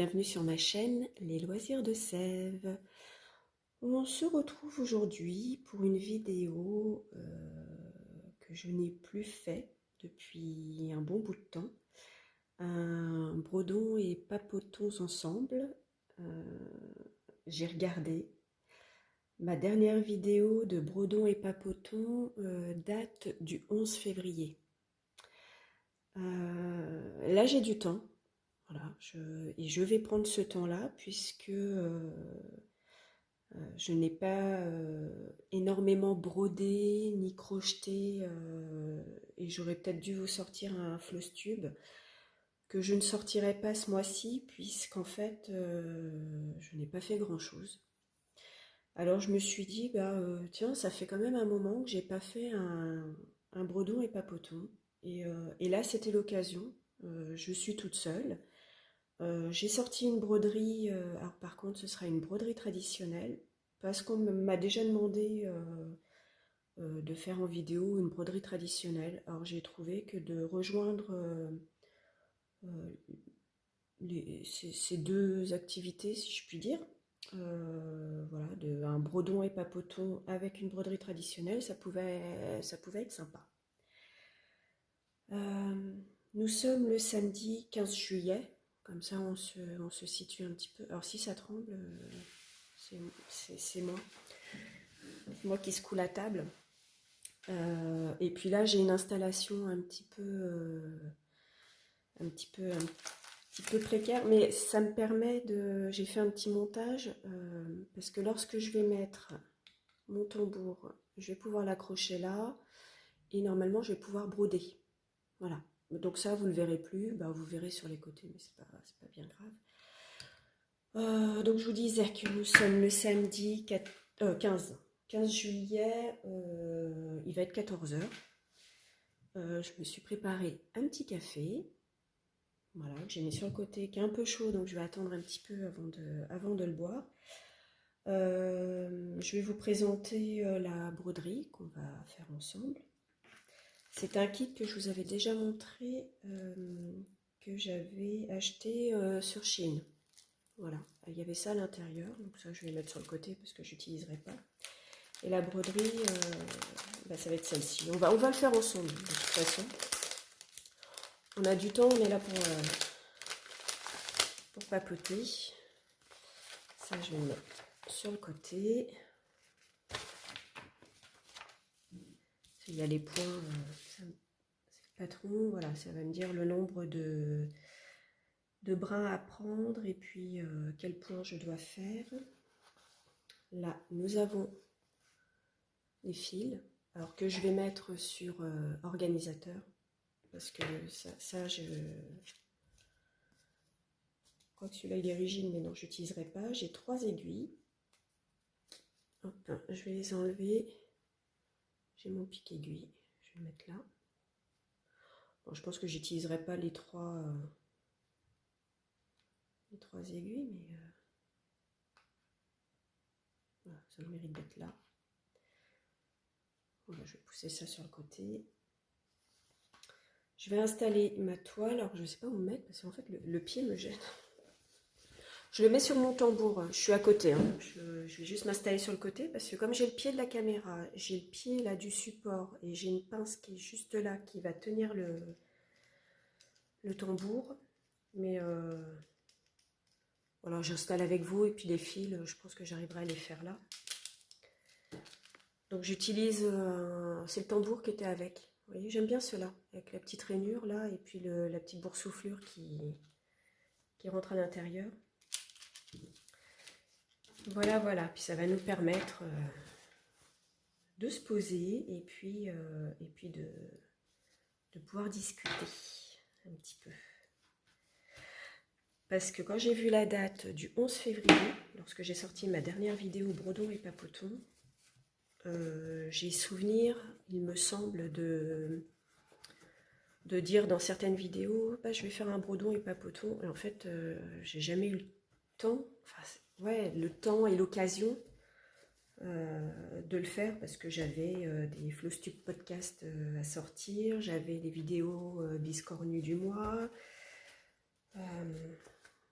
bienvenue sur ma chaîne Les Loisirs de Sève. On se retrouve aujourd'hui pour une vidéo que je n'ai plus fait depuis un bon bout de temps. Un bredon et papotons ensemble. J'ai regardé. Ma dernière vidéo de bredon et papotons date du 11 février. Là j'ai du temps. Voilà, je vais prendre ce temps-là puisque je n'ai pas énormément brodé ni crocheté et j'aurais peut-être dû vous sortir un floss tube que je ne sortirai pas ce mois-ci puisqu'en fait je n'ai pas fait grand-chose. Alors je me suis dit, tiens, ça fait quand même un moment que j'ai pas fait un bredon et papoton et là c'était l'occasion. Je suis toute seule. J'ai sorti une broderie, alors par contre ce sera une broderie traditionnelle, parce qu'on m'a déjà demandé de faire en vidéo une broderie traditionnelle. Alors j'ai trouvé que de rejoindre euh, ces deux activités, si je puis dire, voilà, un bredon et papoton avec une broderie traditionnelle, ça pouvait être sympa. Nous sommes le samedi 15 juillet. Comme ça, on se situe un petit peu. Alors, si ça tremble, c'est moi. C'est moi qui secoue la table. Et puis là, j'ai une installation un petit peu précaire. Mais ça me permet de... J'ai fait un petit montage. Parce que lorsque je vais mettre mon tambour, je vais pouvoir l'accrocher là. Et normalement, je vais pouvoir broder. Voilà. Donc ça, vous ne le verrez plus. Vous verrez sur les côtés, mais c'est pas bien grave. Donc je vous disais que nous sommes le samedi 15 juillet, il va être 14 h. Je me suis préparé un petit café, voilà, que j'ai mis sur le côté, qui est un peu chaud, donc je vais attendre un petit peu avant de le boire. Je vais vous présenter la broderie qu'on va faire ensemble. C'est un kit que je vous avais déjà montré, que j'avais acheté sur Shein. Voilà, il y avait ça à l'intérieur, donc ça je vais le mettre sur le côté parce que je n'utiliserai pas. Et la broderie, ça va être celle-ci. On va le faire ensemble de toute façon. On a du temps, on est là pour papoter. Ça je vais le mettre sur le côté. Il y a les points, c'est le patron, voilà, ça va me dire le nombre de brins à prendre et puis quel point je dois faire. Là, nous avons les fils, alors que je vais mettre sur organisateur, parce que ça je crois que celui-là il est rigide, mais non, je n'utiliserai pas. J'ai 3 aiguilles. Hop, je vais les enlever. J'ai mon pic aiguille, je vais le mettre là. Bon, je pense que j'utiliserai pas les trois aiguilles, mais voilà, ça le mérite d'être là. Voilà, je vais pousser ça sur le côté. Je vais installer ma toile. Alors je ne sais pas où me mettre parce qu'en fait le pied me gêne. Je le mets sur mon tambour. Je suis à côté. Hein. Je vais juste m'installer sur le côté parce que comme j'ai le pied de la caméra, j'ai le pied là du support et j'ai une pince qui est juste là qui va tenir le tambour. Mais voilà, j'installe avec vous et puis les fils, je pense que j'arriverai à les faire là. Donc j'utilise, c'est le tambour qui était avec. Vous voyez, j'aime bien cela, avec la petite rainure là, et puis la petite boursouflure qui rentre à l'intérieur. Voilà, voilà, puis ça va nous permettre de se poser et puis de pouvoir discuter un petit peu. Parce que quand j'ai vu la date du 11 février, lorsque j'ai sorti ma dernière vidéo bredon et papoton, j'ai souvenir, il me semble, de dire dans certaines vidéos, je vais faire un bredon et papoton. Et en fait, j'ai jamais eu le temps, le temps et l'occasion de le faire parce que j'avais des Flowstube podcast à sortir, j'avais les vidéos biscornues du mois.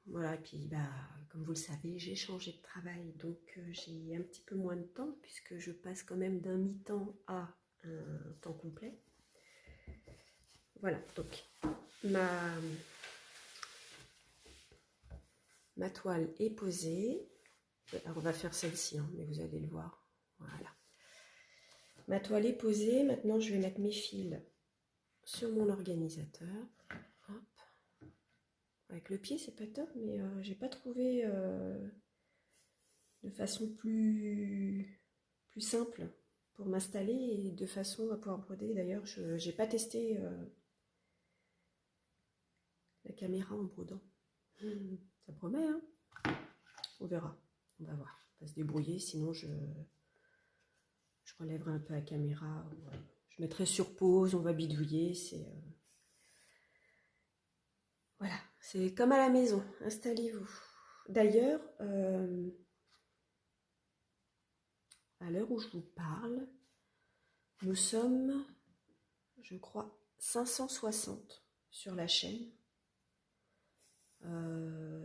Voilà, et puis bah, comme vous le savez, j'ai changé de travail, donc j'ai un petit peu moins de temps, puisque je passe quand même d'un mi-temps à un temps complet. Voilà, donc ma, ma toile est posée. Alors on va faire celle-ci, hein, mais vous allez le voir. Voilà. Ma toile est posée, maintenant je vais mettre mes fils sur mon organisateur. Hop. Avec le pied, c'est pas top, mais j'ai pas trouvé de façon plus simple pour m'installer et de façon à pouvoir broder. D'ailleurs, je n'ai pas testé la caméra en brodant. Ça promet, hein? On verra, on va voir. On va se débrouiller, sinon je relèverai un peu la caméra. Je mettrai sur pause, on va bidouiller. Voilà, c'est comme à la maison, installez-vous. D'ailleurs, à l'heure où je vous parle, nous sommes, je crois, 560 sur la chaîne.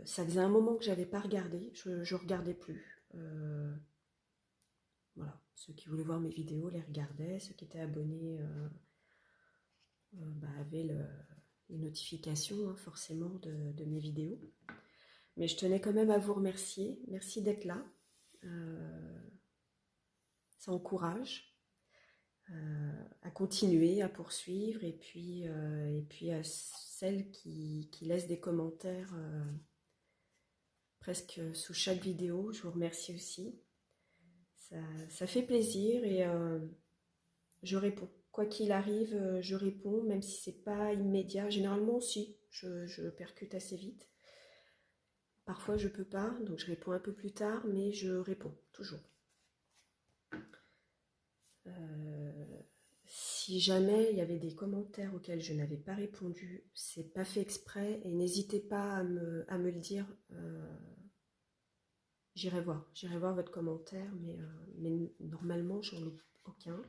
Ça faisait un moment que j'avais pas regardé, je regardais plus. Voilà, ceux qui voulaient voir mes vidéos les regardaient, ceux qui étaient abonnés avaient les notifications, hein, forcément de mes vidéos. Mais je tenais quand même à vous remercier, merci d'être là. Ça encourage à continuer, à poursuivre, et puis à celles qui laissent des commentaires presque sous chaque vidéo, je vous remercie aussi. Ça fait plaisir et je réponds. Quoi qu'il arrive, je réponds, même si c'est pas immédiat. Généralement aussi, je percute assez vite. Parfois je peux pas, donc je réponds un peu plus tard, mais je réponds toujours. Si jamais il y avait des commentaires auxquels je n'avais pas répondu, c'est pas fait exprès et n'hésitez pas à me le dire. J'irai voir votre commentaire, mais normalement j'en loupe aucun.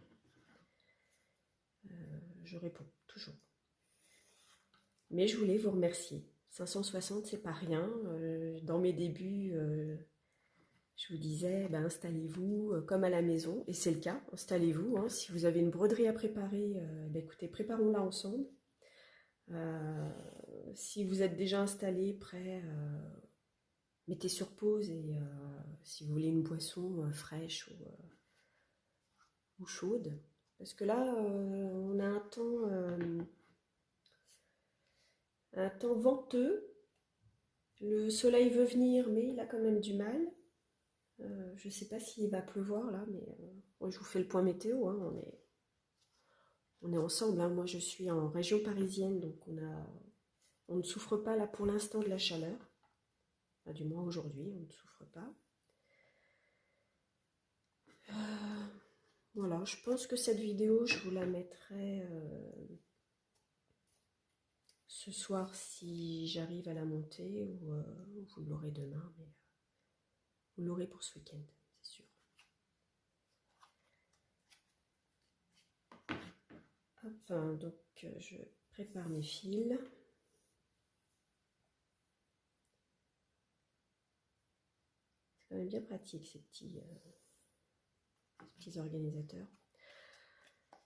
Je réponds toujours. Mais je voulais vous remercier. 560, c'est pas rien. Dans mes débuts, je vous disais, ben, installez-vous comme à la maison, et c'est le cas, installez-vous. Hein. Si vous avez une broderie à préparer, ben, écoutez, préparons-la ensemble. Si vous êtes déjà installé, prêt, mettez sur pause, et si vous voulez une boisson fraîche ou chaude, parce que là, on a un temps venteux. Le soleil veut venir, mais il a quand même du mal. Je ne sais pas s'il va pleuvoir là, mais moi, je vous fais le point météo. Hein, on est ensemble. Hein. Moi, je suis en région parisienne, donc on ne souffre pas là pour l'instant de la chaleur. Enfin, du moins aujourd'hui, on ne souffre pas. Voilà, je pense que cette vidéo, je vous la mettrai ce soir si j'arrive à la monter, ou vous l'aurez demain, mais vous l'aurez pour ce week-end, c'est sûr. Hop, donc je prépare mes fils. C'est quand même bien pratique ces petits organisateurs.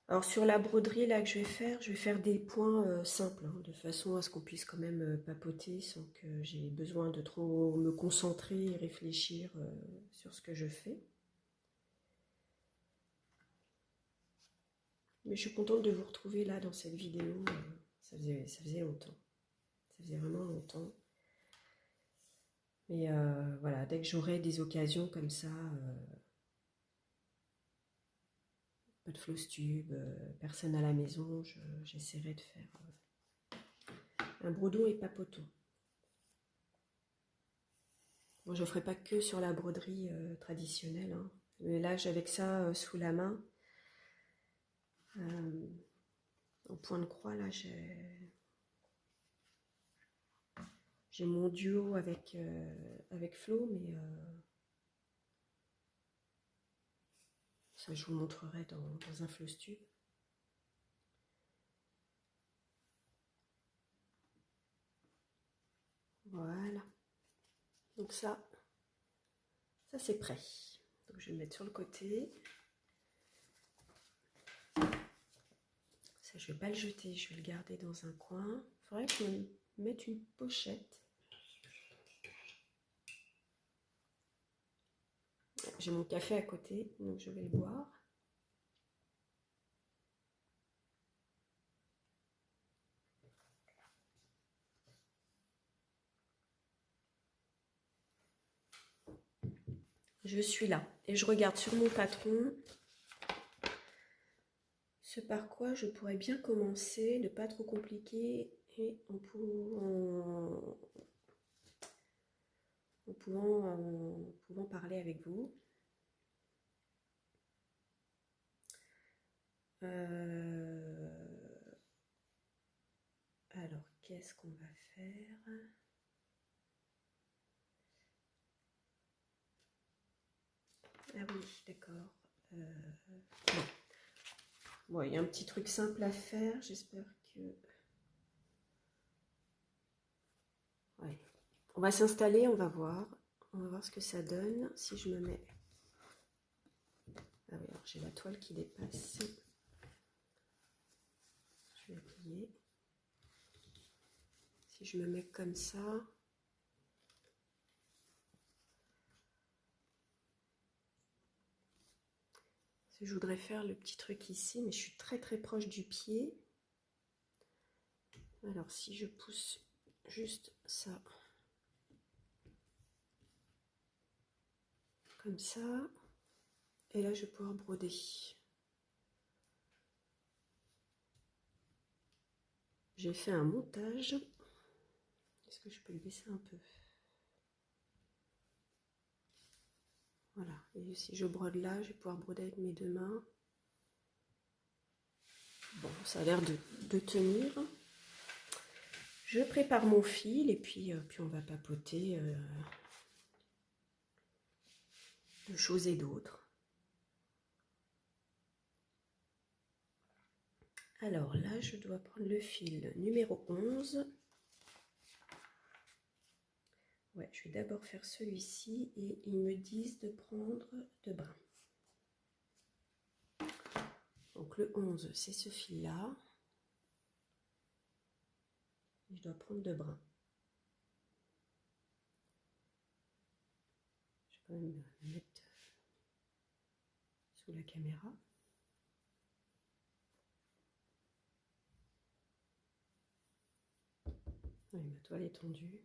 Alors sur la broderie là que je vais faire des points simples, hein, de façon à ce qu'on puisse quand même papoter sans que j'ai besoin de trop me concentrer et réfléchir sur ce que je fais. Mais je suis contente de vous retrouver là dans cette vidéo, ça faisait longtemps, ça faisait vraiment longtemps. Mais voilà, dès que j'aurai des occasions comme ça, pas de floss tube, personne à la maison, j'essaierai de faire un brodon et papoton. Bon, je ne ferai pas que sur la broderie traditionnelle, hein. Mais là, j'avais que ça sous la main. Au point de croix, là, j'ai mon duo avec Flo, mais ça, je vous montrerai dans un floss tube. Voilà. Donc ça c'est prêt. Donc je vais le mettre sur le côté. Ça, je vais pas le jeter, je vais le garder dans un coin. Il faudrait que je me mette une pochette. J'ai mon café à côté, donc je vais le boire. Je suis là et je regarde sur mon patron ce par quoi je pourrais bien commencer, ne pas trop compliqué et en pouvant parler avec vous. Alors, qu'est-ce qu'on va faire? Ah oui, d'accord. Bon, il y a un petit truc simple à faire. J'espère que... Ouais. On va s'installer, on va voir. On va voir ce que ça donne. Si je me mets... Ah oui, alors j'ai la toile qui dépasse. Je vais plier. Si je me mets comme ça... Je voudrais faire le petit truc ici, mais je suis très très proche du pied. Alors si je pousse juste ça, comme ça, et là je vais pouvoir broder. J'ai fait un montage. Est-ce que je peux le baisser un peu? Voilà, et si je brode là, je vais pouvoir broder avec mes deux mains. Bon, ça a l'air de tenir. Je prépare mon fil et puis on va papoter de choses et d'autres. Alors là, je dois prendre le fil numéro 11. Ouais, je vais d'abord faire celui-ci et ils me disent de prendre 2 brins. Donc le 11, c'est ce fil-là. Je dois prendre 2 brins. Je vais quand même le mettre sous la caméra. Oui, ma toile est tendue.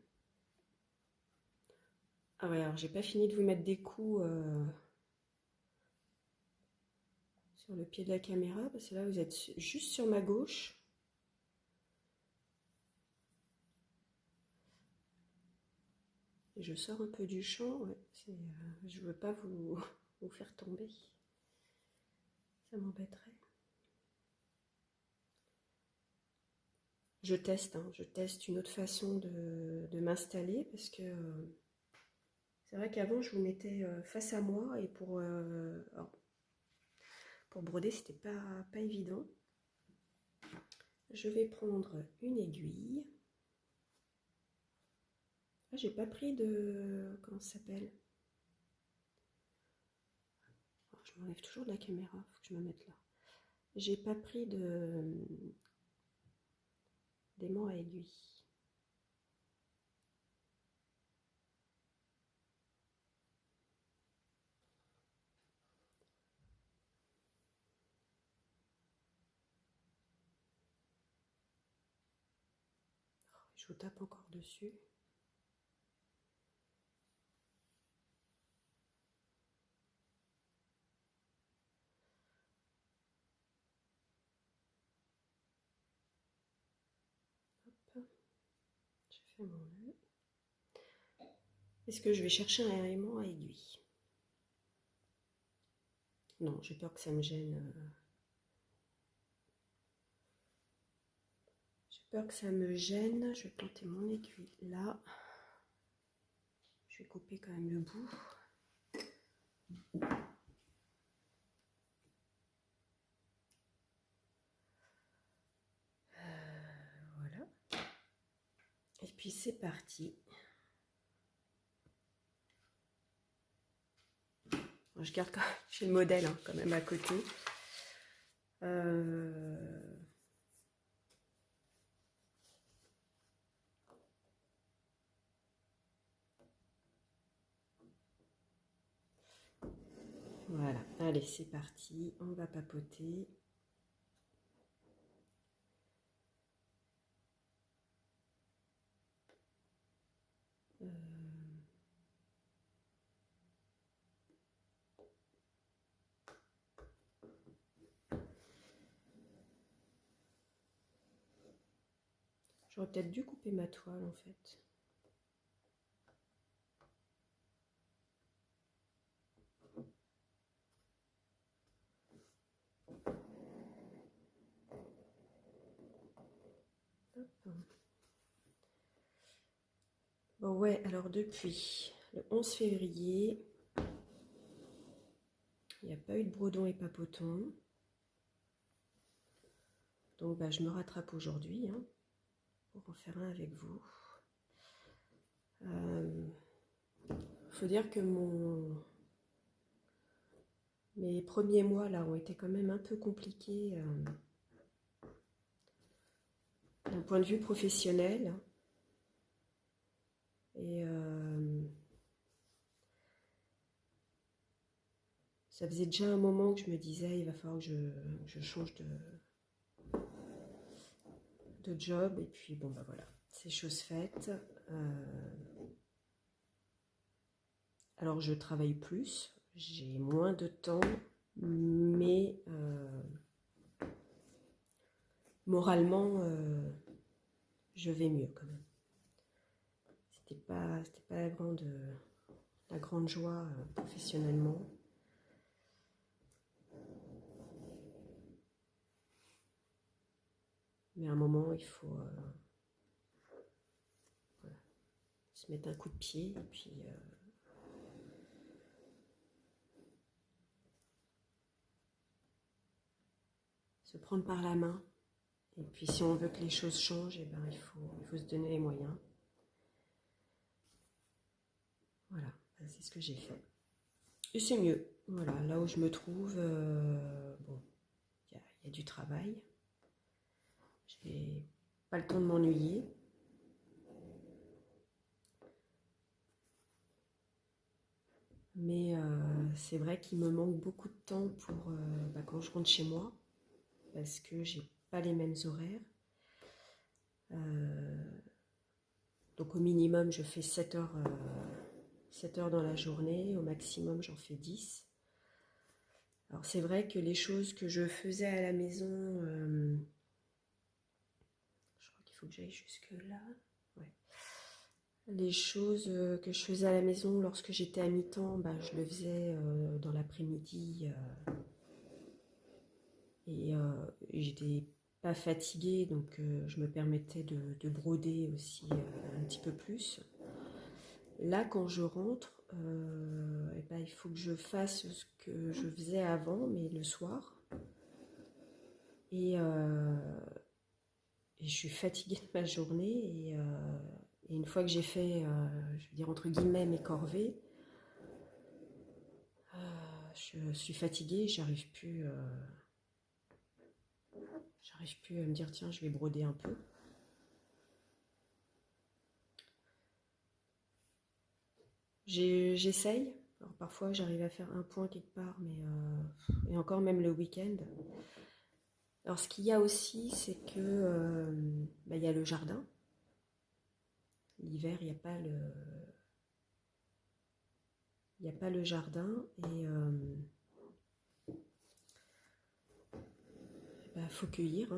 Ah ouais, alors j'ai pas fini de vous mettre des coups sur le pied de la caméra, parce que là vous êtes juste sur ma gauche. Et je sors un peu du champ, ouais, je veux pas vous faire tomber. Ça m'embêterait. Je teste une autre façon de m'installer, parce que c'est vrai qu'avant je vous mettais face à moi et pour broder c'était pas évident. Je vais prendre une aiguille. Ah, j'ai pas pris de... Comment ça s'appelle? Je m'enlève toujours de la caméra, faut que je me mette là. J'ai pas pris d'aimant à aiguille. Je vous tape encore dessus. Hop, j'ai fait mon nœud. Est-ce que je vais chercher un aimant à aiguille? Non, j'ai peur que ça me gêne. J'ai peur que ça me gêne. Je vais planter mon aiguille là. Je vais couper quand même le bout. Voilà. Et puis c'est parti. Je garde quand même, j'ai le modèle hein, quand même à côté. Voilà, allez, c'est parti, on va papoter. J'aurais peut-être dû couper ma toile en fait. Hop. Bon ouais, alors depuis le 11 février, il n'y a pas eu de bredon et papoton. Donc bah, je me rattrape aujourd'hui hein, pour en faire un avec vous. Faut dire que mes premiers mois là ont été quand même un peu compliqués d'un point de vue professionnel. Et ça faisait déjà un moment que je me disais il va falloir que je change de job. Et puis bon bah voilà, c'est chose faite. Alors je travaille plus, j'ai moins de temps, mais moralement je vais mieux quand même. C'était pas la grande joie professionnellement. Mais à un moment, il faut voilà, se mettre un coup de pied et puis se prendre par la main. Et puis si on veut que les choses changent, eh ben, il faut se donner les moyens. Voilà, c'est ce que j'ai fait. Et c'est mieux. Voilà, là où je me trouve, bon, il y a du travail. J'ai pas le temps de m'ennuyer. Mais c'est vrai qu'il me manque beaucoup de temps pour quand je rentre chez moi, parce que j'ai pas les mêmes horaires. Donc au minimum, je fais 7 heures dans la journée, au maximum, j'en fais 10. Alors c'est vrai que les choses que je faisais à la maison, je crois qu'il faut que j'aille jusque là. Ouais. Les choses que je faisais à la maison lorsque j'étais à mi-temps, bah, je le faisais dans l'après-midi et j'étais pas fatiguée, donc je me permettais de broder aussi un petit peu plus. Là, quand je rentre, eh ben, il faut que je fasse ce que je faisais avant, mais le soir. Et je suis fatiguée de ma journée. Et une fois que j'ai fait, je veux dire entre guillemets, mes corvées, je suis fatiguée, j'arrive plus à me dire tiens, je vais broder un peu. J'essaye. Alors parfois j'arrive à faire un point quelque part, mais et encore même le week-end. Alors ce qu'il y a aussi, c'est que il y a le jardin. L'hiver, il n'y a pas le jardin et faut cueillir.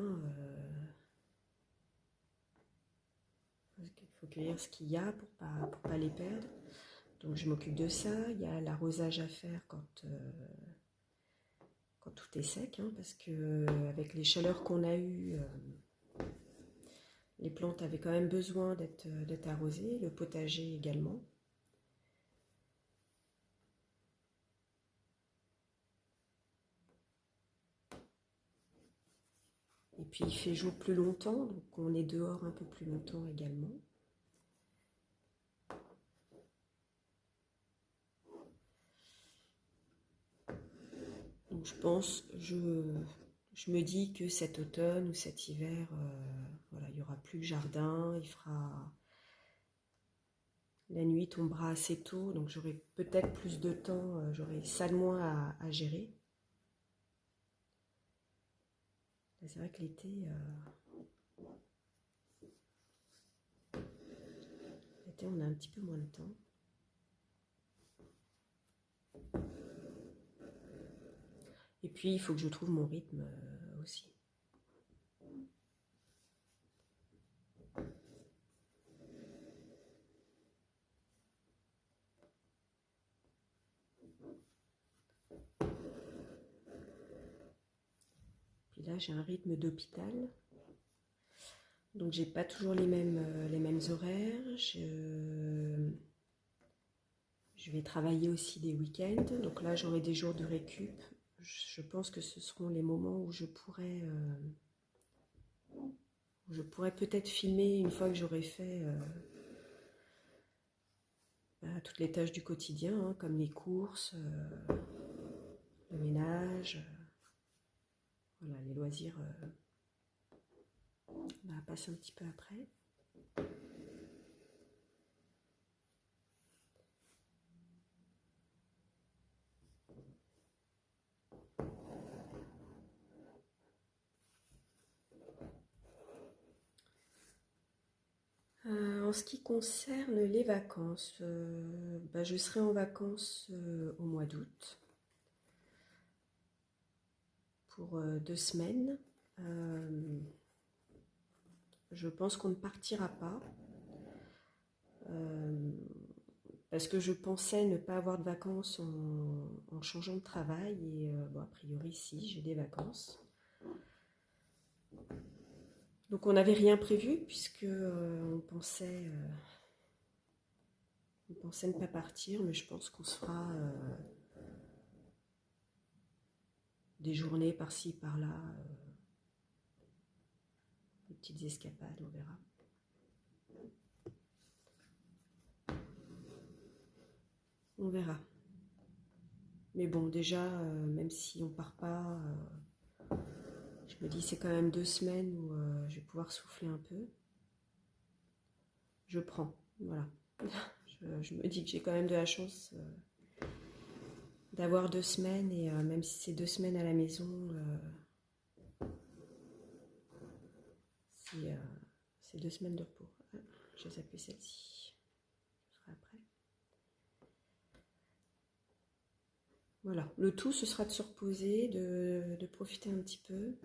Faut cueillir ce qu'il y a pour pas les perdre. Donc je m'occupe de ça. Il y a l'arrosage à faire quand tout est sec, hein, parce que avec les chaleurs qu'on a eues, les plantes avaient quand même besoin d'être arrosées, le potager également. Et puis il fait jour plus longtemps, donc on est dehors un peu plus longtemps également. Donc je me dis que cet automne ou cet hiver, voilà, il n'y aura plus le jardin, la nuit tombera assez tôt, donc j'aurai peut-être plus de temps, j'aurai ça de moins à gérer. C'est vrai que l'été, on a un petit peu moins de temps. Et puis, il faut que je trouve mon rythme aussi. Puis là, j'ai un rythme d'hôpital. Donc, j'ai pas toujours les mêmes horaires. Je vais travailler aussi des week-ends. Donc là, j'aurai des jours de récup. Je pense que ce seront les moments où je pourrais peut-être filmer une fois que j'aurai fait toutes les tâches du quotidien, hein, comme les courses, le ménage, voilà, les loisirs passent un petit peu après. En ce qui concerne les vacances, je serai en vacances au mois d'août pour 2 semaines. Je pense qu'on ne partira pas parce que je pensais ne pas avoir de vacances en changeant de travail et a priori si, j'ai des vacances. Donc on n'avait rien prévu puisque on pensait ne pas partir, mais je pense qu'on se fera des journées par-ci, par-là, des petites escapades, on verra. On verra. Mais bon, déjà, même si on part pas, je me dis c'est quand même 2 semaines où je vais pouvoir souffler un peu. Je prends, voilà. Je me dis que j'ai quand même de la chance d'avoir 2 semaines et même si c'est 2 semaines à la maison, c'est 2 semaines de repos. Je vais zapper celle-ci. Je ferai après. Voilà, le tout ce sera de se reposer, de profiter un petit peu.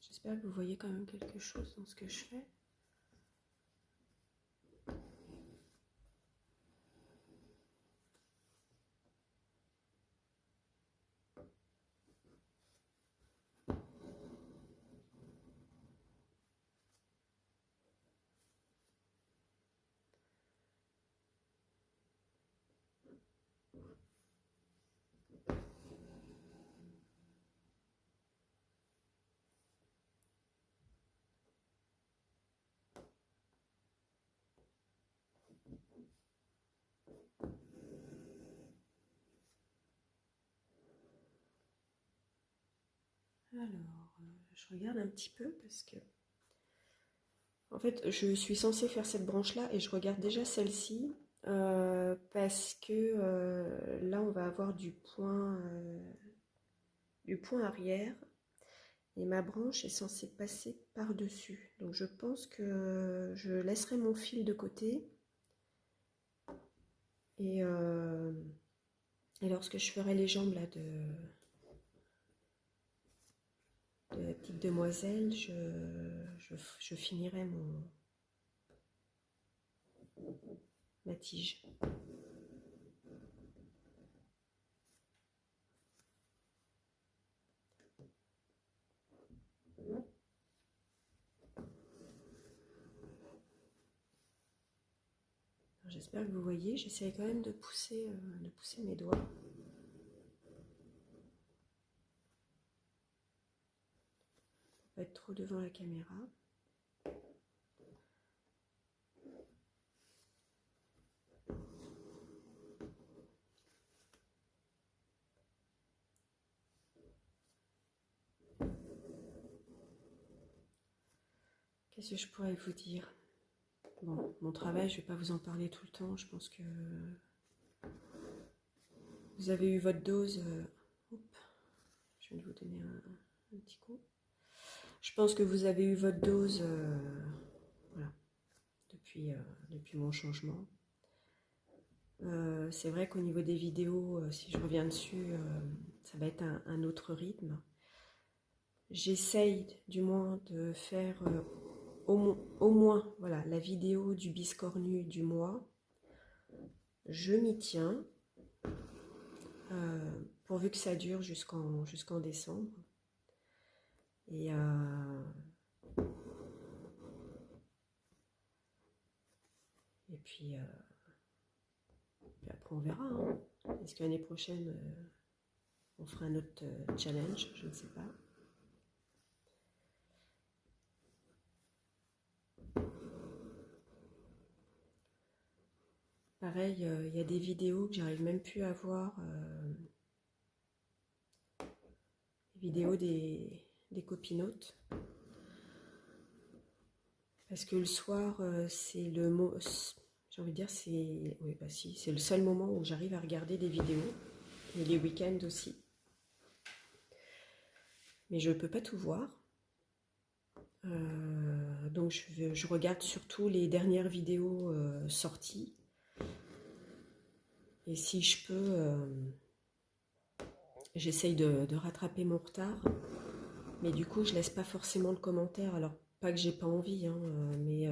J'espère que vous voyez quand même quelque chose dans ce que je fais. Alors, je regarde un petit peu parce que, en fait, je suis censée faire cette branche-là et je regarde déjà celle-ci parce que là, on va avoir du point arrière et ma branche est censée passer par-dessus. Donc, je pense que je laisserai mon fil de côté et lorsque je ferai les jambes là de la petite demoiselle, je finirai ma tige. J'espère que vous voyez. J'essaie quand même de pousser mes doigts. Pour pas être trop devant la caméra. Qu'est-ce que je pourrais vous dire? Bon, mon travail, je ne vais pas vous en parler tout le temps. Je pense que vous avez eu votre dose. Hop, je viens de vous donner un petit coup. Je pense que vous avez eu votre dose voilà, depuis mon changement. C'est vrai qu'au niveau des vidéos, si je reviens dessus, ça va être un autre rythme. J'essaye du moins de faire au moins voilà, la vidéo du biscornu du mois. Je m'y tiens, pourvu que ça dure jusqu'en décembre. Et puis après on verra. Hein. Est-ce que l'année prochaine on fera un autre challenge? Je ne sais pas. Pareil, il y a des vidéos que j'arrive même plus à voir. Vidéos des copinotes. Parce que le soir, c'est le mot. J'ai envie de dire, c'est. Oui, bah si, c'est le seul moment où j'arrive à regarder des vidéos. Et les week-ends aussi. Mais je ne peux pas tout voir. Donc je regarde surtout les dernières vidéos sorties. Et si je peux, j'essaye de rattraper mon retard. Mais du coup, je laisse pas forcément de commentaires. Alors, pas que j'ai pas envie, hein, mais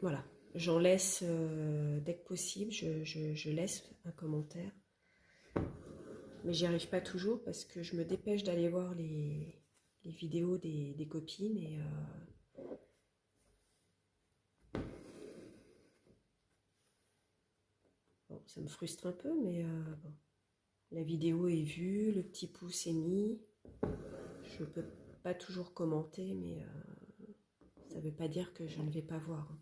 voilà. J'en laisse dès que possible. Je laisse un commentaire. Mais j'y arrive pas toujours parce que je me dépêche d'aller voir les vidéos des copines et bon, ça me frustre un peu, mais bon. La vidéo est vue, le petit pouce est mis. Je peux pas toujours commenter, mais ça veut pas dire que je ne vais pas voir.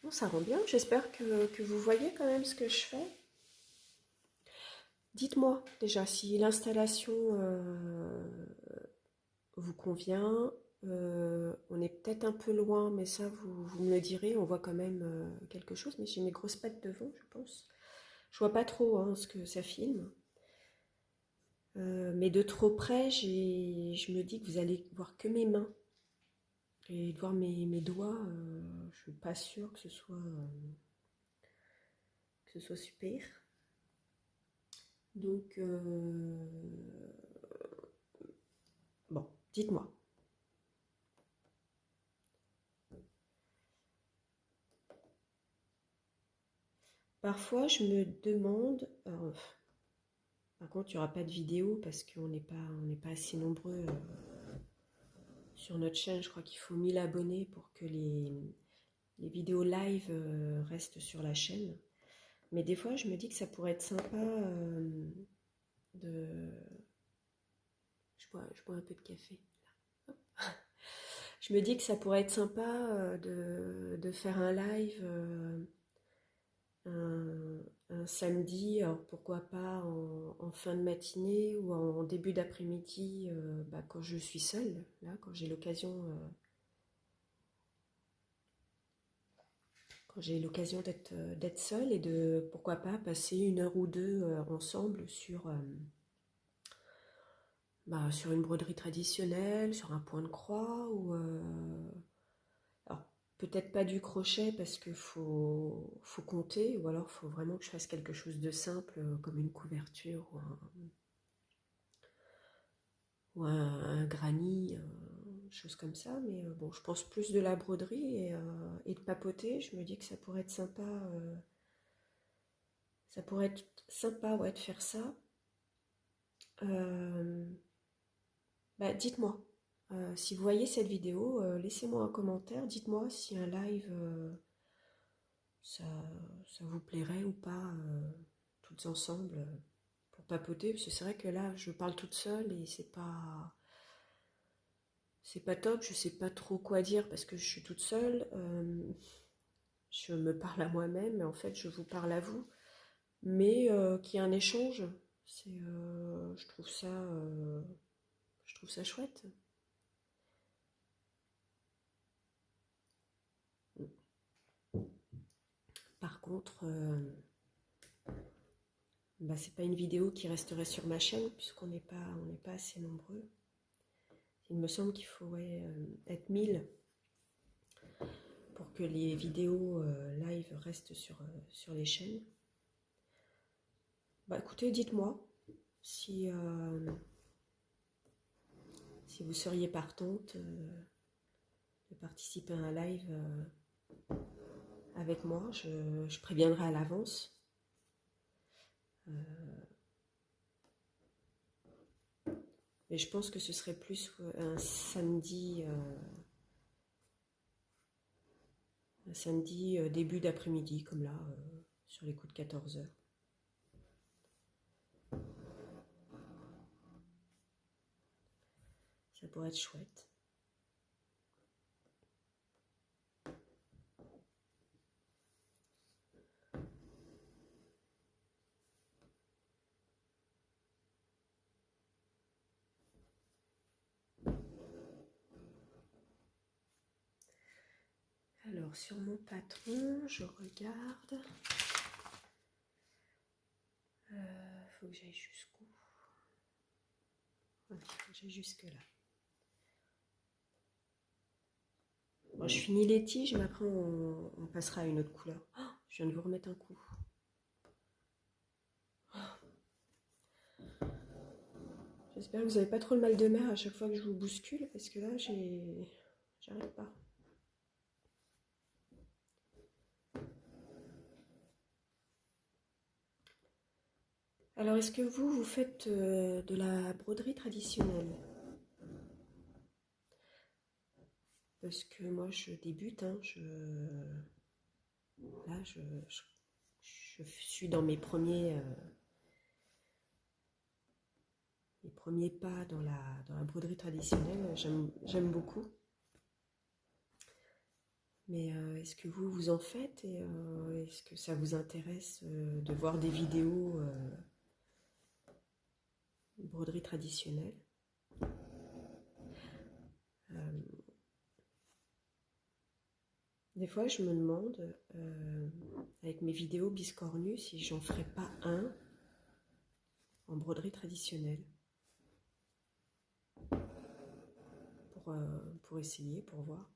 Bon, ça rend bien. J'espère que vous voyez quand même ce que je fais. Dites-moi déjà si l'installation vous convient. On est peut-être un peu loin, mais ça, vous me le direz. On voit quand même quelque chose, mais j'ai mes grosses pattes devant, je pense. Je vois pas trop hein, ce que ça filme. Mais de trop près, je me dis que vous allez voir que mes mains. Et de voir mes doigts, je suis pas sûre que ce soit super. Donc, bon, dites-moi. Parfois, je me demande. Par contre, il n'y aura pas de vidéo parce qu'on n'est pas assez nombreux sur notre chaîne. Je crois qu'il faut 1000 abonnés pour que les vidéos live restent sur la chaîne. Mais des fois, je me dis que ça pourrait être sympa de. Je bois un peu de café. Je me dis que ça pourrait être sympa de faire un live un samedi, alors pourquoi pas en fin de matinée ou en début d'après-midi quand je suis seule, là, quand j'ai l'occasion d'être seule et de pourquoi pas passer 1 heure ou deux ensemble sur une broderie traditionnelle, sur un point de croix ou alors peut-être pas du crochet parce qu'il faut compter ou alors il faut vraiment que je fasse quelque chose de simple comme une couverture ou un granit, chose comme ça. Mais bon, je pense plus de la broderie et de papoter. Je me dis que ça pourrait être sympa. Ça pourrait être sympa ouais, de faire ça. Bah, dites-moi, si vous voyez cette vidéo, laissez-moi un commentaire, dites-moi si un live, ça, ça vous plairait ou pas, toutes ensemble, pour papoter, parce que c'est vrai que là, je parle toute seule et c'est pas top, je sais pas trop quoi dire parce que je suis toute seule, je me parle à moi-même, mais en fait, je vous parle à vous, mais qu'il y ait un échange, je trouve ça chouette. Par contre, bah, c'est pas une vidéo qui resterait sur ma chaîne on n'est pas assez nombreux. Il me semble qu'il faut ouais, être 1000 pour que les vidéos live restent sur les chaînes. Bah écoutez, dites-moi si, si vous seriez partante de participer à un live avec moi. Je préviendrai à l'avance. Mais je pense que ce serait plus un samedi début d'après-midi, comme là, sur les coups de 14 heures. Ça pourrait être chouette. Alors, sur mon patron, je regarde. Faut que j'aille jusqu'où? Voilà, faut que j'aille jusque-là. Bon, je finis les tiges, mais après on passera à une autre couleur. Oh, je viens de vous remettre un coup. J'espère que vous n'avez pas trop le mal de mer à chaque fois que je vous bouscule, parce que là, j'arrive pas. Alors, est-ce que vous faites de la broderie traditionnelle? Parce que moi, je débute, hein, là, je suis dans mes premiers pas dans la broderie traditionnelle. J'aime beaucoup. Mais est-ce que vous en faites et est-ce que ça vous intéresse de voir des vidéos broderie traditionnelle? Des fois, je me demande, avec mes vidéos biscornues, si j'en ferais pas un en broderie traditionnelle. Pour essayer, pour voir.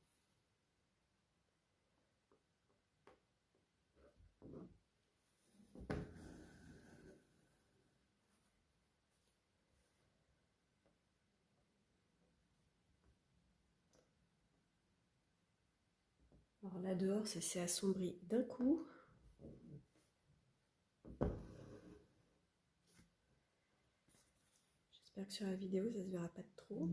Alors là, dehors, ça s'est assombri d'un coup. J'espère que sur la vidéo, ça se verra pas de trop.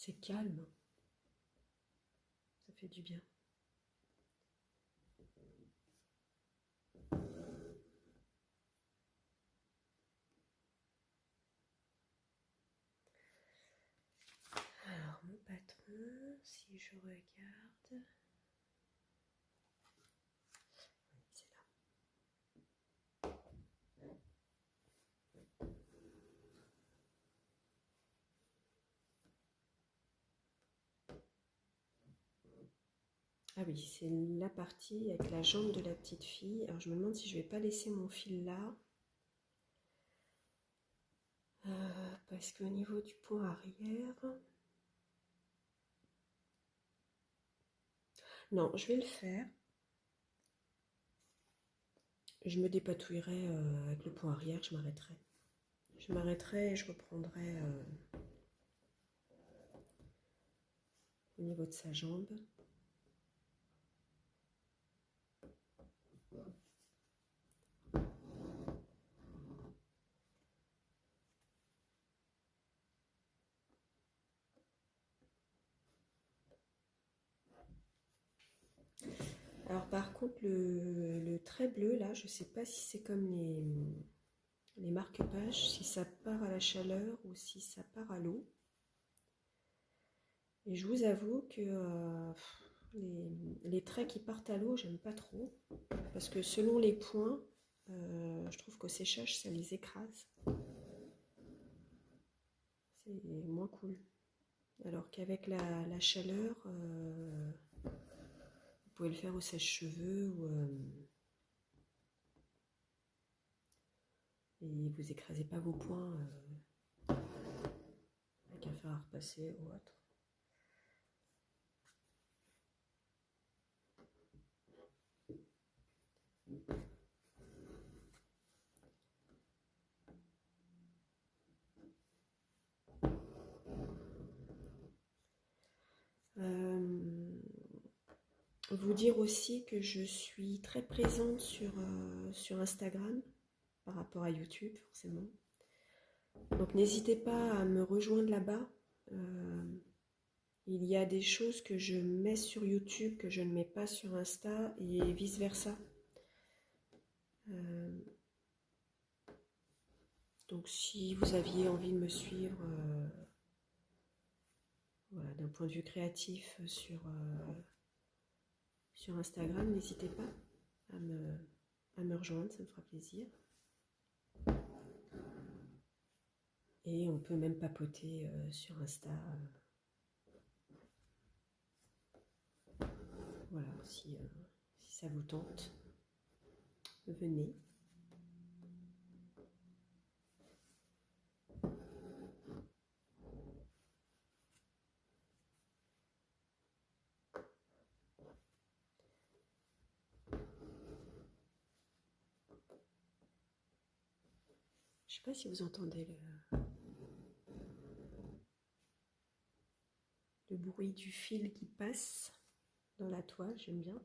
C'est calme. Ça fait du bien. Alors, mon patron, si je regarde... C'est là. Ah oui, c'est la partie avec la jambe de la petite fille. Alors je me demande si je vais pas laisser mon fil là. Parce qu'au niveau du point arrière... Non, je vais le faire. Je me dépatouillerai avec le point arrière, je m'arrêterai. Je m'arrêterai et je reprendrai au niveau de sa jambe. Alors par contre, le trait bleu, là, je ne sais pas si c'est comme les marque-pages, si ça part à la chaleur ou si ça part à l'eau. Et je vous avoue que les traits qui partent à l'eau, j'aime pas trop. Parce que selon les points, je trouve qu'au séchage, ça les écrase. C'est moins cool. Alors qu'avec la chaleur, vous pouvez le faire au sèche-cheveux et vous écrasez pas vos poings avec un fer à repasser ou autre. Vous dire aussi que je suis très présente sur Instagram par rapport à YouTube forcément. Donc n'hésitez pas à me rejoindre là-bas. Il y a des choses que je mets sur YouTube que je ne mets pas sur Insta et vice-versa. Donc si vous aviez envie de me suivre voilà, d'un point de vue créatif sur Instagram, n'hésitez pas à me rejoindre, ça me fera plaisir. Et on peut même papoter sur Insta. Voilà, si ça vous tente, venez. Je sais pas si vous entendez le bruit du fil qui passe dans la toile, j'aime bien.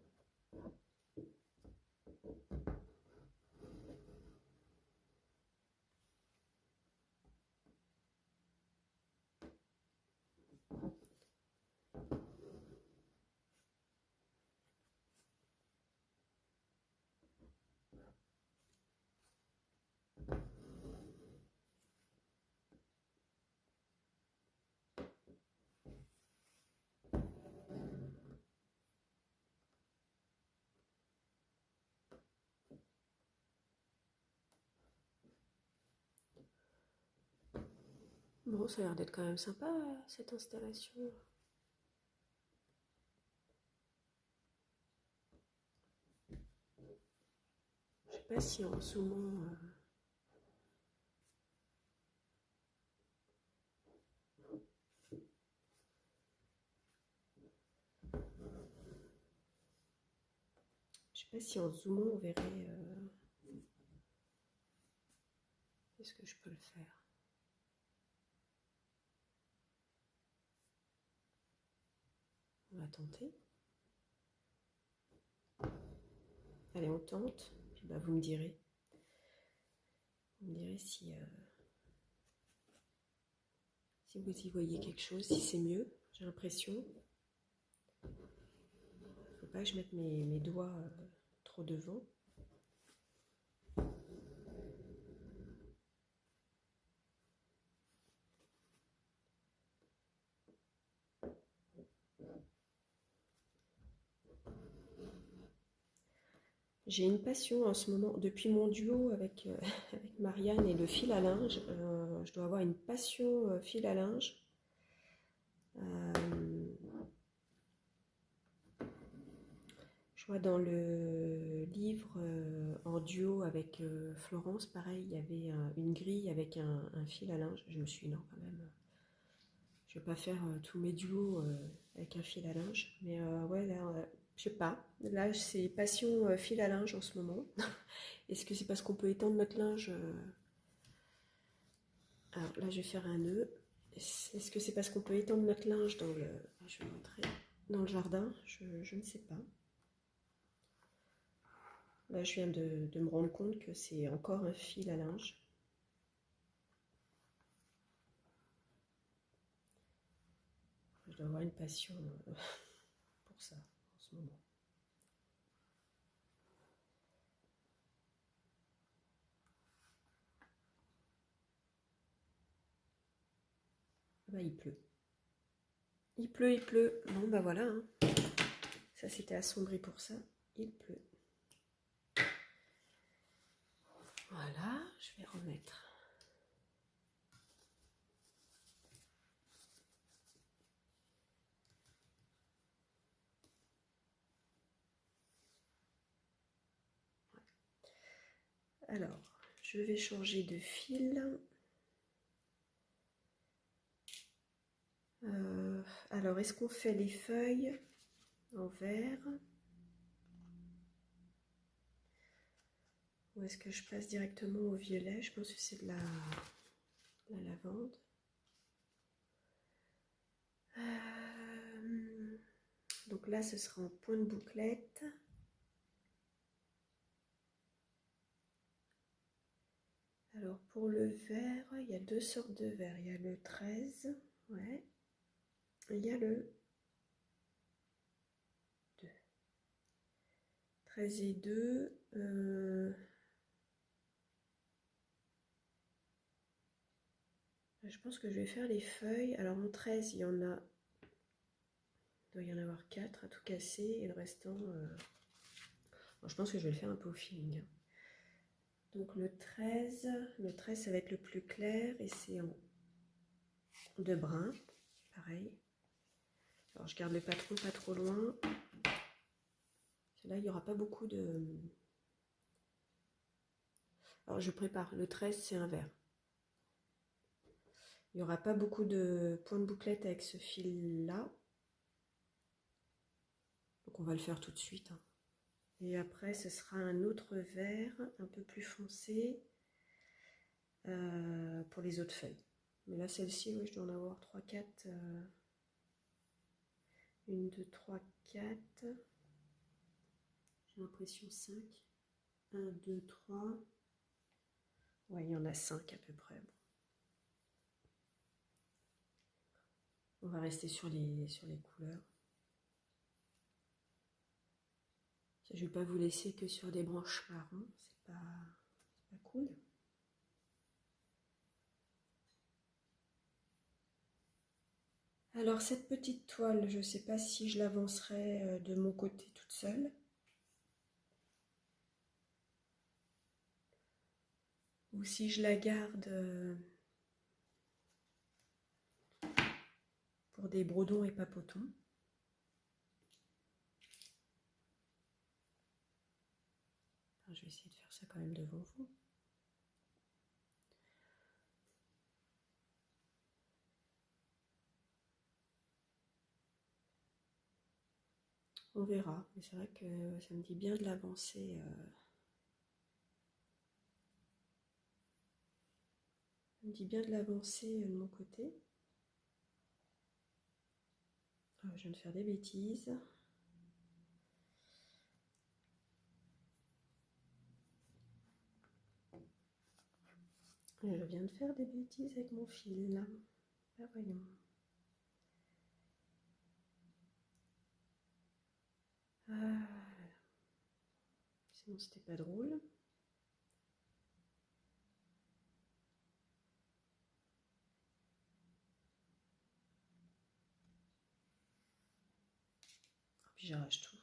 Bon, ça a l'air d'être quand même sympa cette installation. Je sais pas si en zoomant je sais pas si en zoomant on verrait. Est-ce que je peux le faire? On va tenter. Allez, on tente. Puis bah, vous me direz. Vous me direz si vous y voyez quelque chose, si c'est mieux. J'ai l'impression. Faut pas que je mette mes doigts trop devant. J'ai une passion en ce moment, depuis mon duo avec Marianne et le fil à linge, je dois avoir une passion fil à linge. Je vois dans le livre en duo avec Florence, pareil, il y avait une grille avec un fil à linge. Je me suis dit non, quand même, je vais pas faire tous mes duos avec un fil à linge. Mais ouais, là, je sais pas. Là, c'est passion fil à linge en ce moment. Est-ce que c'est parce qu'on peut étendre notre linge Alors là, je vais faire un nœud. Est-ce que c'est parce qu'on peut étendre notre linge dans le... Je vais montrer. Dans le jardin, je ne sais pas. Là, je viens de me rendre compte que c'est encore un fil à linge. Je dois avoir une passion pour ça en ce moment. Ah bah, il pleut. Il pleut, il pleut. Bon, bah voilà. Hein. Ça, c'était assombri pour ça. Il pleut. Voilà, je vais remettre. Alors, je vais changer de fil. Alors, est-ce qu'on fait les feuilles en vert? Ou est-ce que je passe directement au violet? Je pense que c'est de la lavande. Donc là, ce sera en point de bouclette. Alors pour le vert, il y a deux sortes de verts. Il y a le 13, ouais. Et il y a le 2. 13 et 2. Je pense que je vais faire les feuilles. Alors en 13, il y en a... Il doit y en avoir 4 à tout casser. Et le restant... Bon, je pense que je vais le faire un peu au feeling. Donc le 13, ça va être le plus clair. Et c'est en de brun. Pareil. Alors je garde le patron pas trop loin. Là, il n'y aura pas beaucoup de... Alors je prépare. Le 13, c'est un vert. Il n'y aura pas beaucoup de points de bouclette avec ce fil-là. Donc on va le faire tout de suite. Hein. Et après, ce sera un autre vert, un peu plus foncé, pour les autres feuilles. Mais là, celle-ci, oui, je dois en avoir 3, 4. 1, 2, 3, 4. J'ai l'impression 5. 1, 2, 3. Ouais, il y en a 5 à peu près. Bon. On va rester sur les couleurs. Je ne vais pas vous laisser que sur des branches marron, c'est pas cool. Alors cette petite toile, je ne sais pas si je l'avancerai de mon côté toute seule. Ou si je la garde pour des brodons et papotons. Enfin, je vais essayer de faire ça quand même devant vous. On verra, mais c'est vrai que ça me dit bien de l'avancer. Ça me dit bien de l'avancer de mon côté. Ah, je viens de faire des bêtises. Je viens de faire des bêtises avec mon fil là. Ah, voyons. Ah, sinon c'était pas drôle. Puis j'arrache tout.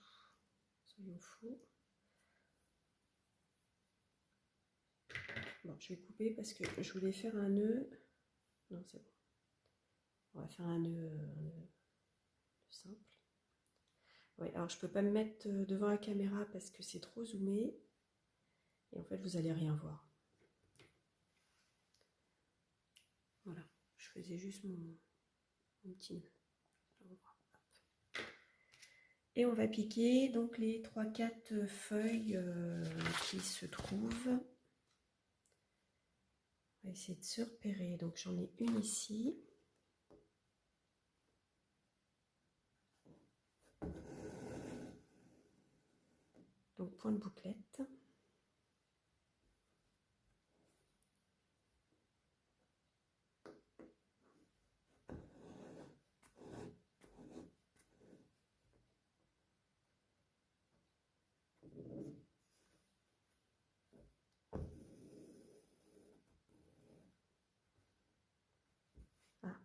Soyons fous. Bon, je vais couper parce que je voulais faire un nœud. Non, c'est bon. On va faire un nœud simple. Ouais, alors je peux pas me mettre devant la caméra parce que c'est trop zoomé. Et en fait, vous allez rien voir. Voilà, je faisais juste mon petit nœud. Et on va piquer donc les 3-4 feuilles qui se trouvent. On va essayer de se repérer. Donc j'en ai une ici. Donc point de bouclette. Ah.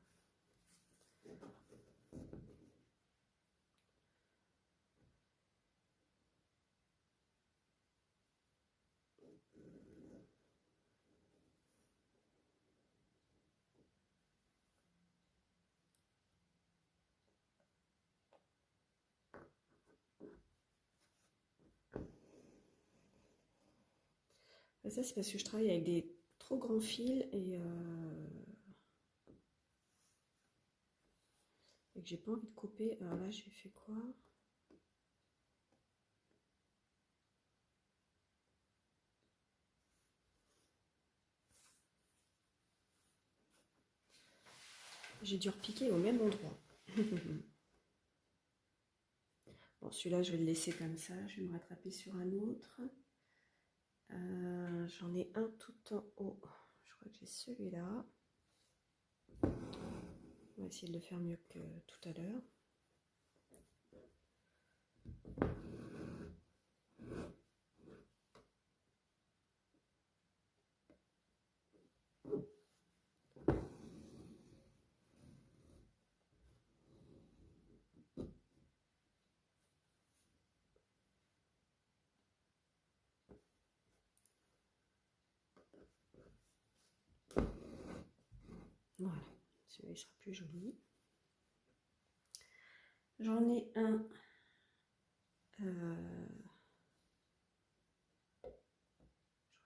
Ça c'est parce que je travaille avec des trop grands fils et que j'ai pas envie de couper. Alors là j'ai fait quoi? J'ai dû repiquer au même endroit. Bon, celui-là, je vais le laisser comme ça. Je vais me rattraper sur un autre. J'en ai un tout en haut. Je crois que j'ai celui-là. On va essayer de le faire mieux que tout à l'heure. Voilà, celui-là il sera plus joli. J'en ai un. Je crois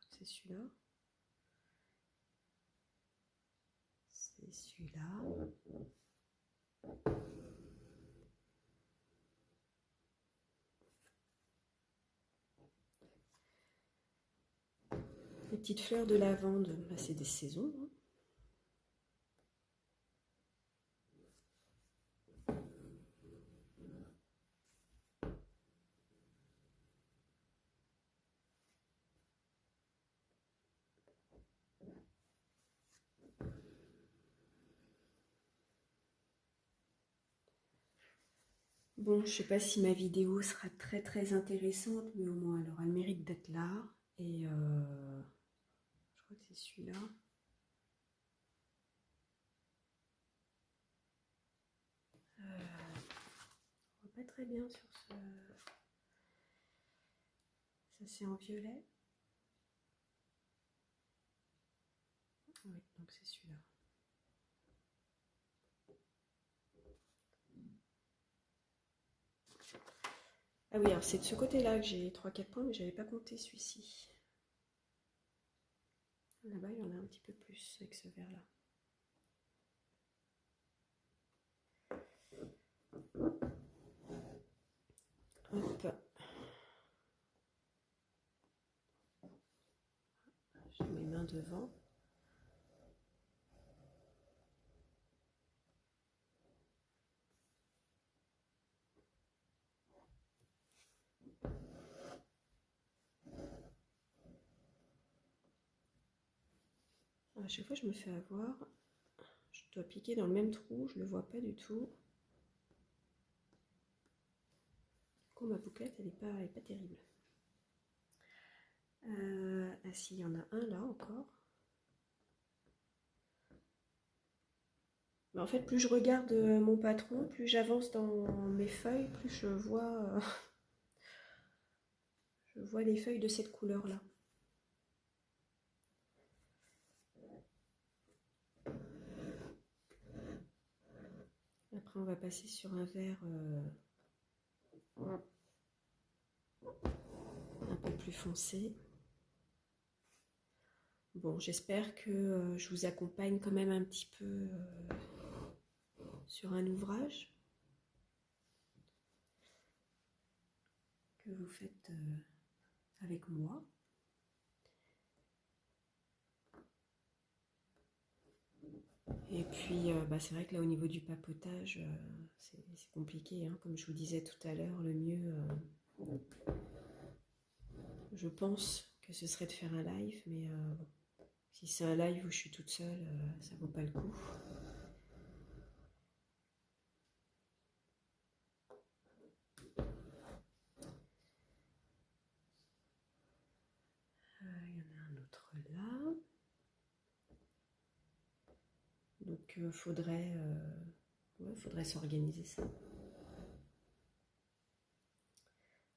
que c'est celui-là. C'est celui-là. Les petites fleurs de lavande, là c'est des saisons. Hein. Bon, je sais pas si ma vidéo sera très intéressante, mais au moins elle aura le mérite d'être là. Et je crois que c'est celui-là. On voit pas très bien sur ce. Ça c'est en violet. Oui, donc c'est celui-là. Ah oui, alors c'est de ce côté-là que j'ai 3-4 points, mais j'avais pas compté celui-ci. Là-bas, il y en a un petit peu plus avec ce vert-là. Hop. J'ai mes mains devant. À chaque fois, je me fais avoir. Je dois piquer dans le même trou, je ne le vois pas du tout. Du coup, ma bouclette, elle n'est pas terrible. Ah si, il y en a un là encore. Mais en fait, plus je regarde mon patron, plus j'avance dans mes feuilles, plus je vois les feuilles de cette couleur-là. Après, on va passer sur un vert un peu plus foncé. Bon, j'espère que je vous accompagne quand même un petit peu sur un ouvrage que vous faites avec moi. Et puis, c'est vrai que là, au niveau du papotage, c'est compliqué, hein. Comme je vous disais tout à l'heure, le mieux, je pense que ce serait de faire un live, mais si c'est un live où je suis toute seule, ça vaut pas le coup. Il y en a un autre là. Donc, faudrait s'organiser ça.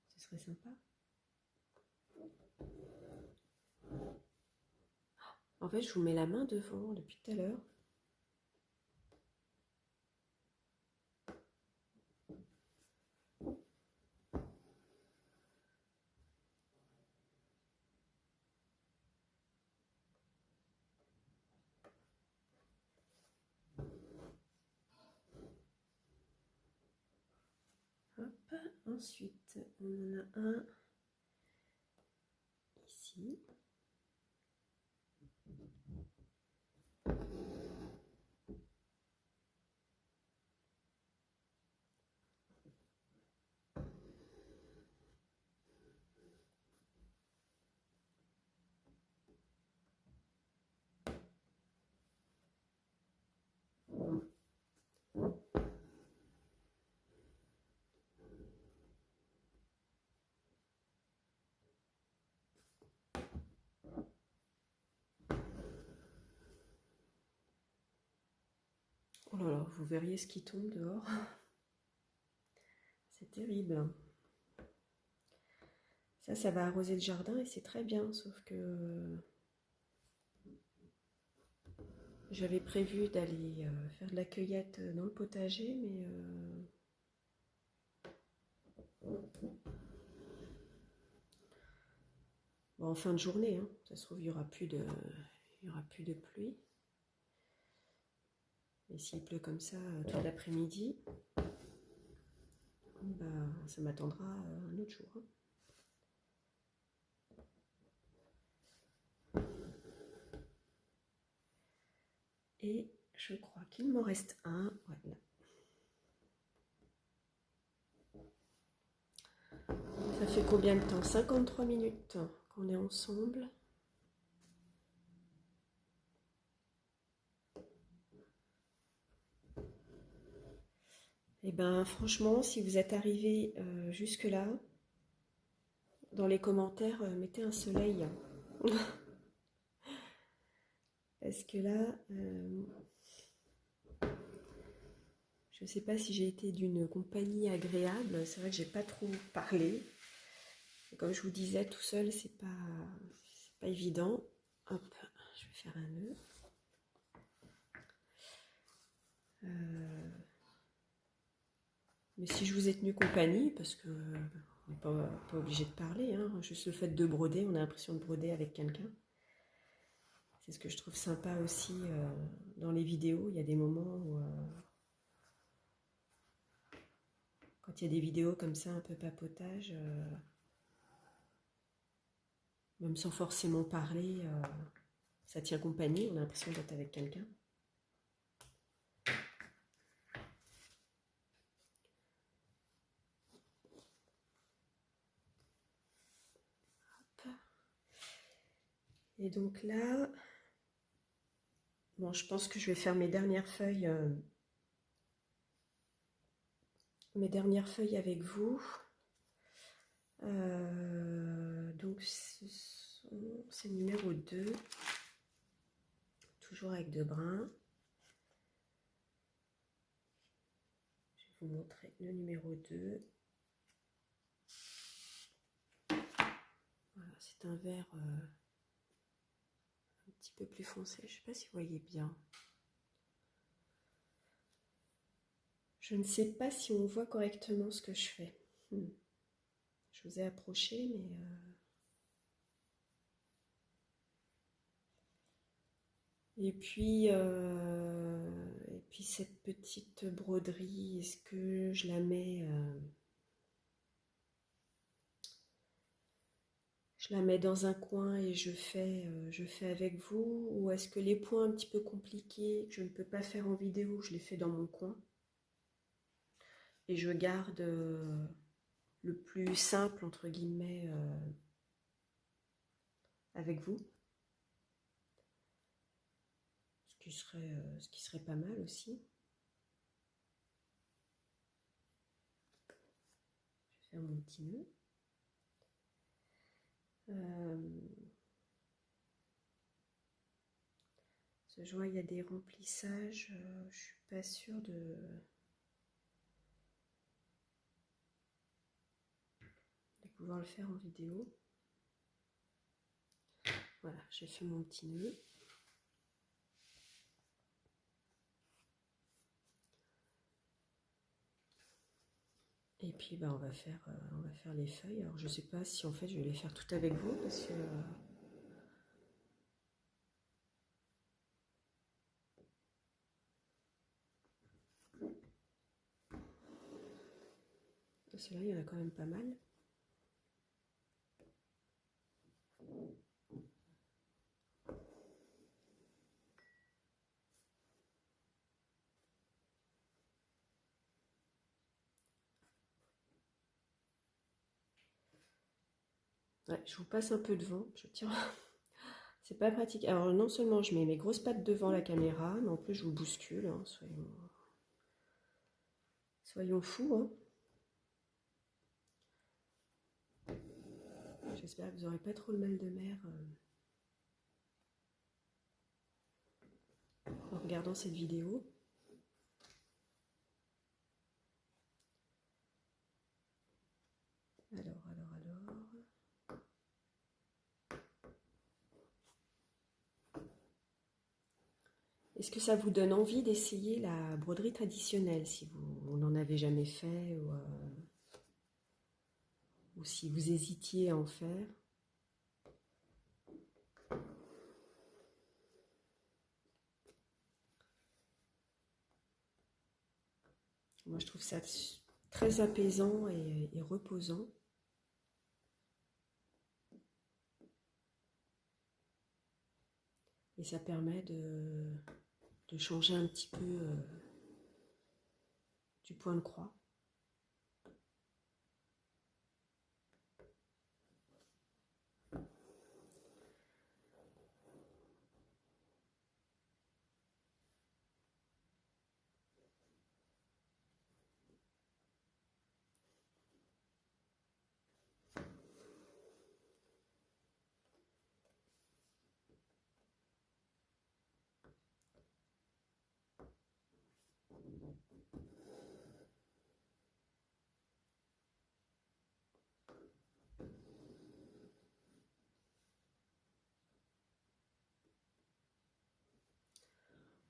Ce serait sympa. En fait, je vous mets la main devant depuis tout à l'heure. Hop. Ensuite, on en a un ici. Oh là là, vous verriez ce qui tombe dehors. C'est terrible. Ça va arroser le jardin et c'est très bien, sauf que j'avais prévu d'aller faire de la cueillette dans le potager, mais bon, en fin de journée, hein. Ça se trouve, il y aura plus de pluie. Et s'il pleut comme ça toute l'après-midi, bah, ça m'attendra un autre jour, hein. Et je crois qu'il m'en reste un. Voilà. Ça fait combien de temps? 53 minutes qu'on est ensemble. Et ben franchement, si vous êtes arrivé jusque-là, dans les commentaires, mettez un soleil. Parce que là, je ne sais pas si j'ai été d'une compagnie agréable. C'est vrai que j'ai pas trop parlé. Et comme je vous disais, tout seul, c'est pas évident. Hop, je vais faire un nœud. Mais si je vous ai tenu compagnie, parce que on n'est pas obligé de parler, hein, juste le fait de broder, on a l'impression de broder avec quelqu'un. C'est ce que je trouve sympa aussi dans les vidéos. Il y a des moments où, quand il y a des vidéos comme ça, un peu papotage, même sans forcément parler, ça tient compagnie, on a l'impression d'être avec quelqu'un. Et donc là, bon, je pense que je vais faire mes dernières feuilles avec vous. Donc c'est numéro 2, toujours avec de brun. Je vais vous montrer le numéro 2. Voilà, c'est un vert un petit peu plus foncé. Je ne sais pas si vous voyez bien. Je ne sais pas si on voit correctement ce que je fais. Hmm. Je vous ai approché, mais... Et puis cette petite broderie, est-ce que je la mets dans un coin et je fais avec vous, ou est-ce que les points un petit peu compliqués que je ne peux pas faire en vidéo, je les fais dans mon coin et je garde le plus simple entre guillemets avec vous, ce qui serait pas mal aussi. Je vais faire mon petit nœud. Je vois il y a des remplissages, je suis pas sûre de pouvoir le faire en vidéo. Voilà, j'ai fait mon petit nœud. Et puis on va faire les feuilles. Alors je sais pas si en fait je vais les faire toutes avec vous parce que celle-là il y en a quand même pas mal. Ouais, je vous passe un peu devant, je tiens. C'est pas pratique. Alors non seulement je mets mes grosses pattes devant la caméra, mais en plus je vous bouscule, hein, soyons fous. Hein. J'espère que vous n'aurez pas trop le mal de mer en regardant cette vidéo. Alors. Est-ce que ça vous donne envie d'essayer la broderie traditionnelle si vous n'en avez jamais fait ou si vous hésitiez à en faire? Moi, je trouve ça très apaisant et reposant. Et ça permet de changer un petit peu du point de croix.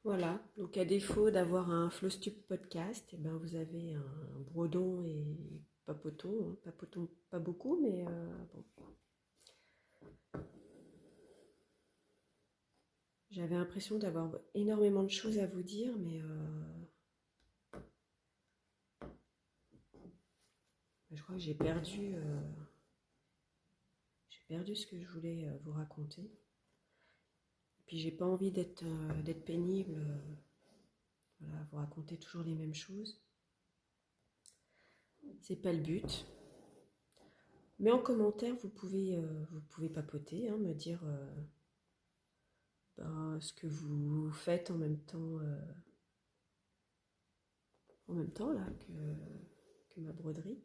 Voilà, donc à défaut d'avoir un Flowstube podcast, eh ben vous avez un brodon et papoton, hein. Papoton pas beaucoup, mais bon. J'avais l'impression d'avoir énormément de choses à vous dire, mais je crois que j'ai perdu ce que je voulais vous raconter. Puis j'ai pas envie d'être pénible, voilà, vous raconter toujours les mêmes choses. C'est pas le but. Mais en commentaire, vous pouvez papoter, hein, me dire ce que vous faites en même temps là que ma broderie.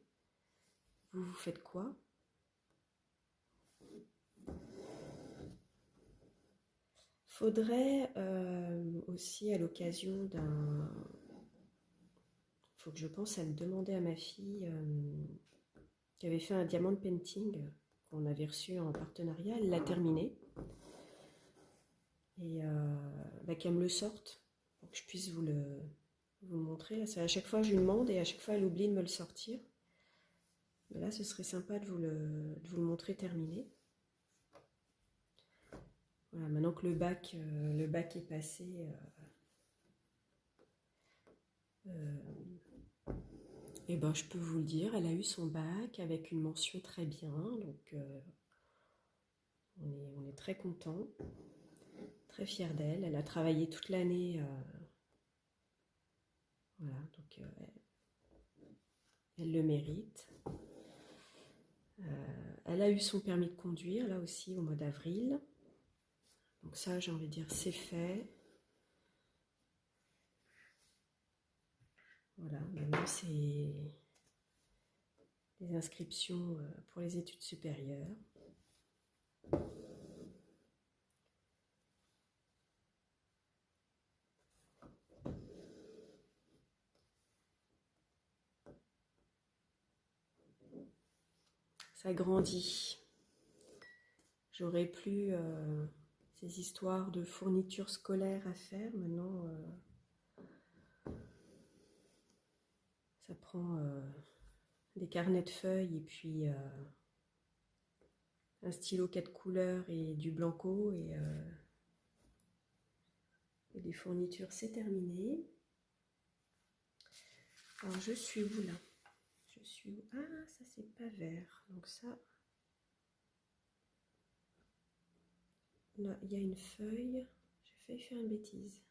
Vous faites quoi? Faudrait aussi à l'occasion d'un... Faut que je pense à me demander à ma fille qui avait fait un diamant painting qu'on avait reçu en partenariat. Elle l'a terminé. Et qu'elle me le sorte pour que je puisse vous le montrer. À chaque fois je lui demande et à chaque fois elle oublie de me le sortir. Mais là, ce serait sympa de vous le montrer terminé. Voilà, maintenant que le bac est passé, et ben, je peux vous le dire, elle a eu son bac avec une mention très bien, donc on est très content, très fiers d'elle. Elle a travaillé toute l'année, voilà, donc elle le mérite. Elle a eu son permis de conduire, là aussi, au mois d'avril. Donc ça, j'ai envie de dire, c'est fait. Voilà, maintenant c'est les inscriptions pour les études supérieures. Ça grandit. J'aurais plus ces histoires de fournitures scolaires à faire. Maintenant, ça prend des carnets de feuilles et puis un stylo 4 couleurs et du blanco et des fournitures, c'est terminé. Alors, je suis où là? Je suis où? Ah, ça c'est pas vert. Donc ça, là, il y a une feuille. J'ai failli faire une bêtise.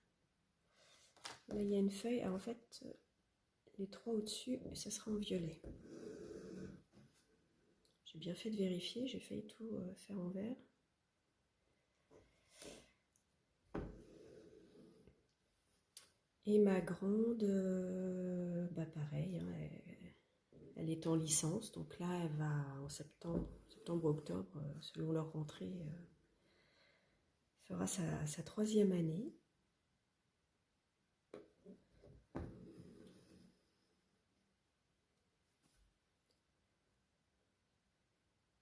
Là, il y a une feuille. Alors, en fait, les trois au-dessus, ça sera en violet. J'ai bien fait de vérifier. J'ai failli tout faire en vert. Et ma grande, bah pareil, hein, elle est en licence. Donc là, elle va en septembre-octobre, selon leur rentrée, fera sa troisième année.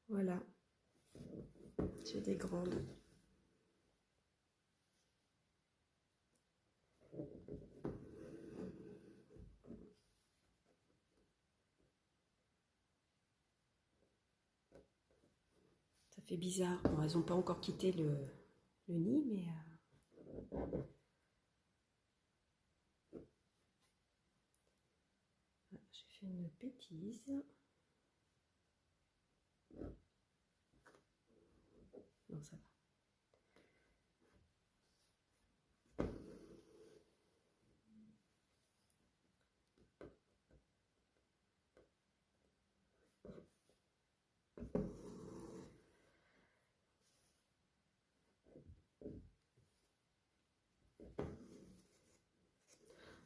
Voilà, j'ai des grandes. Ça fait bizarre. Bon, elles n'ont pas encore quitté le nid, mais j'ai fait une bêtise. Non, ça va.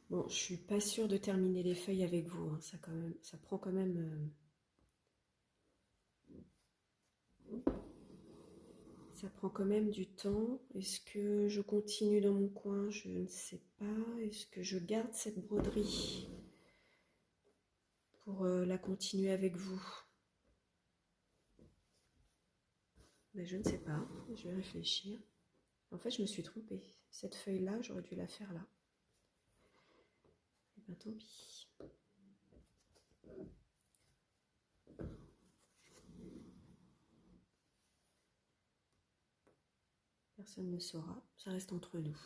Bon, je suis pas sûre de terminer les feuilles avec vous, hein. Ça prend quand même... Ça prend quand même du temps. Est-ce que je continue dans mon coin? Je ne sais pas. Est-ce que je garde cette broderie pour la continuer avec vous? Ben, je ne sais pas. Je vais réfléchir. En fait, je me suis trompée. Cette feuille-là, j'aurais dû la faire là. Et ben tant pis. Personne ne saura. Ça reste entre nous.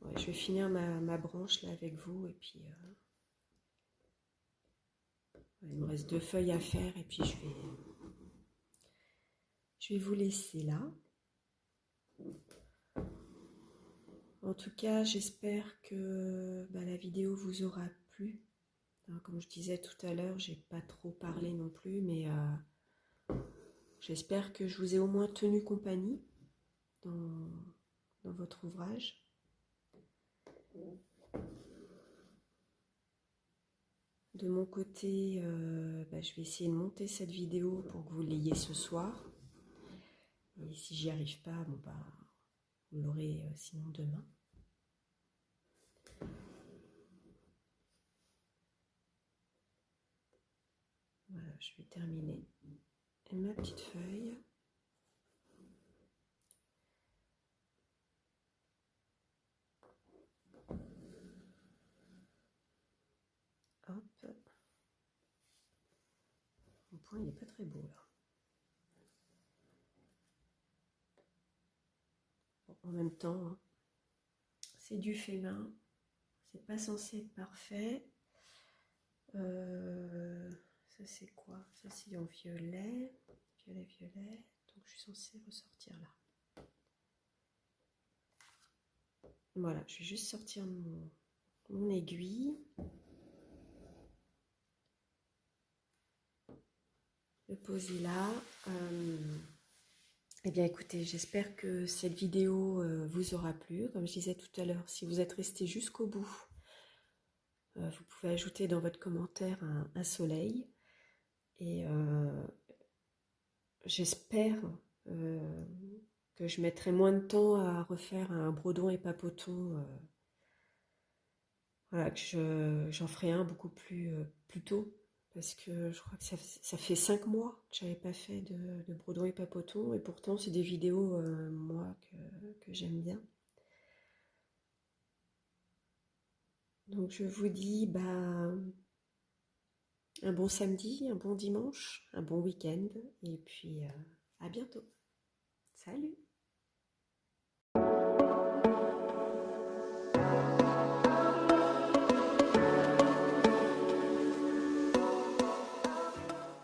Ouais, je vais finir ma branche là avec vous et puis il me reste 2 feuilles à faire et puis je vais vous laisser là. En tout cas, j'espère que la vidéo vous aura plu. Alors, comme je disais tout à l'heure, j'ai pas trop parlé non plus, mais j'espère que je vous ai au moins tenu compagnie dans votre ouvrage. De mon côté, je vais essayer de monter cette vidéo pour que vous l'ayez ce soir. Et si j'y arrive pas, bon vous l'aurez sinon demain. Voilà, je vais terminer. Et ma petite feuille. hop. Mon point, il n'est pas très beau là. Bon, en même temps, hein, c'est du fait main. C'est pas censé être parfait. Ça c'est quoi? Ça c'est en violet. Violet, violet. Donc je suis censée ressortir là. Voilà, je vais juste sortir mon aiguille. Le poser là. Eh bien écoutez, j'espère que cette vidéo vous aura plu. Comme je disais tout à l'heure, si vous êtes resté jusqu'au bout, vous pouvez ajouter dans votre commentaire un soleil. Et j'espère que je mettrai moins de temps à refaire un brodon et papoton. Voilà, que j'en ferai un beaucoup plus tôt. Parce que je crois que ça fait 5 mois que j'avais pas fait de brodon et papoton. Et pourtant, c'est des vidéos, moi, que j'aime bien. Donc je vous dis un bon samedi, un bon dimanche, un bon week-end. Et puis à bientôt. Salut!